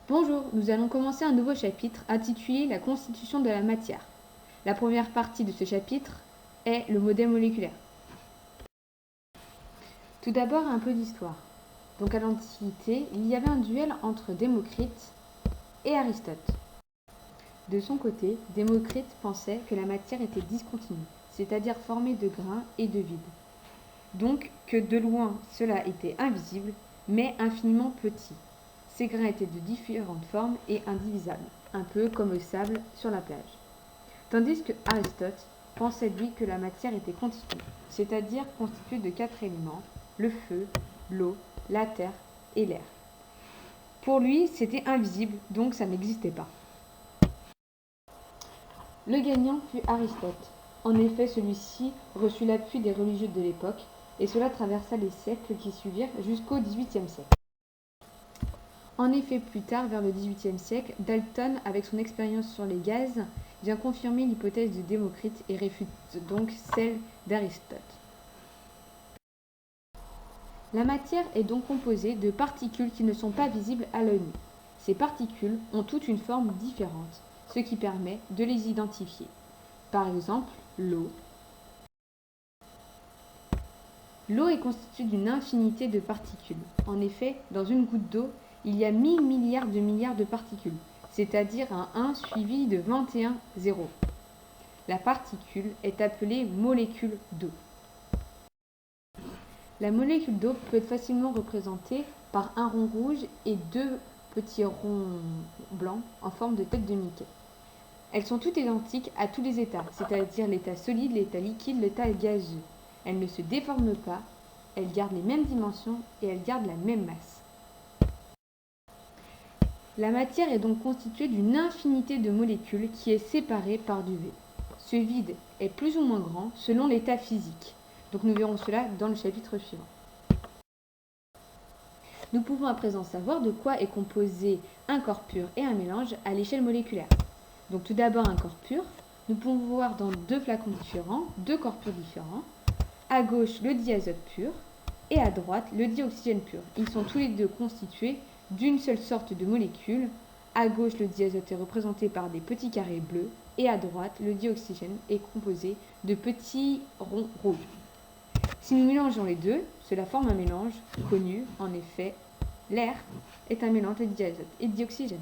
Bonjour, nous allons commencer un nouveau chapitre intitulé La constitution de la matière. La première partie de ce chapitre est le modèle moléculaire. Tout d'abord, un peu d'histoire. Donc à l'Antiquité, il y avait un duel entre Démocrite et Aristote. De son côté, Démocrite pensait que la matière était discontinue, c'est-à-dire formée de grains et de vide. Donc que de loin cela était invisible, mais infiniment petit. Ces grains étaient de différentes formes et indivisibles, un peu comme le sable sur la plage. Tandis que Aristote pensait lui que la matière était continue, c'est-à-dire constituée de 4 éléments, le feu, l'eau, la terre et l'air. Pour lui, c'était invisible, donc ça n'existait pas. Le gagnant fut Aristote. En effet, celui-ci reçut l'appui des religieux de l'époque, et cela traversa les siècles qui suivirent jusqu'au XVIIIe siècle. En effet, plus tard, vers le XVIIIe siècle, Dalton, avec son expérience sur les gaz, vient confirmer l'hypothèse de Démocrite et réfute donc celle d'Aristote. La matière est donc composée de particules qui ne sont pas visibles à l'œil nu. Ces particules ont toutes une forme différente, ce qui permet de les identifier. Par exemple, l'eau. L'eau est constituée d'une infinité de particules. En effet, dans une goutte d'eau, il y a 1000 milliards de particules, c'est-à-dire un 1 suivi de 21 zéros. La particule est appelée molécule d'eau. La molécule d'eau peut être facilement représentée par un rond rouge et deux petits ronds blancs en forme de tête de Mickey. Elles sont toutes identiques à tous les états, c'est-à-dire l'état solide, l'état liquide, l'état gazeux. Elles ne se déforment pas, elles gardent les mêmes dimensions et elles gardent la même masse. La matière est donc constituée d'une infinité de molécules qui est séparée par du vide. Ce vide est plus ou moins grand selon l'état physique. Donc nous verrons cela dans le chapitre suivant. Nous pouvons à présent savoir de quoi est composé un corps pur et un mélange à l'échelle moléculaire. Donc tout d'abord un corps pur. Nous pouvons voir dans deux flacons différents, deux corps purs différents. À gauche le diazote pur et à droite le dioxygène pur. Ils sont tous les deux constitués d'une seule sorte de molécule. À gauche le diazote est représenté par des petits carrés bleus et à droite le dioxygène est composé de petits ronds rouges. Si nous mélangeons les deux, cela forme un mélange connu. En effet, l'air est un mélange de diazote et de dioxygène.